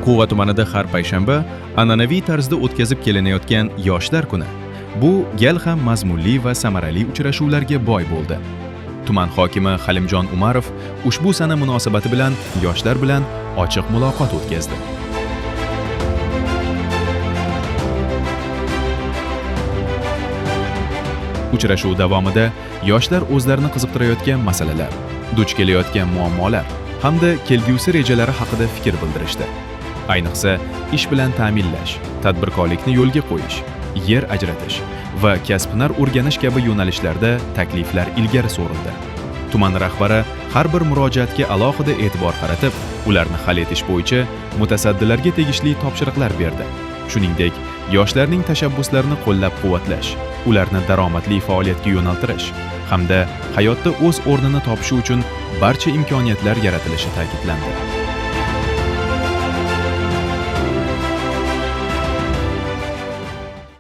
Quva tumanida har payshanba an'anaviy tarzda o'tkazib kelinayotgan Yoshlar kuni bu gal ham mazmunli va samarali uchrashuvlarga boy bo'ldi. Tuman hokimi Halimjon Umarov ushbu sana munosabati bilan yoshlar bilan ochiq muloqot o'tkazdi. Uchrashuv davomida yoshlar o'zlarini qiziqtirayotgan masalalar, duch kelayotgan muammolar hamda kelgusi rejalari haqida fikr bildirishdi. Ayniqsa, ish bilan ta'minlash, tadbirkorlikni yo'lga qo'yish, yer ajratish va kasb-hunar o'rganish kabi yo'nalishlarda takliflar ilgari surildi. Tuman rahbari har bir murojaatga alohida e'tibor qaratib, ularni hal etish bo'yicha mutasaddilarga tegishli topshiriqlar berdi. Shuningdek, yoshlarning tashabbuslarini qo'llab-quvvatlash, ularni daromadli faoliyatga yo'naltirish hamda hayotda o'z o'rnini topishi uchun barcha imkoniyatlar yaratilishi ta'kidlandi.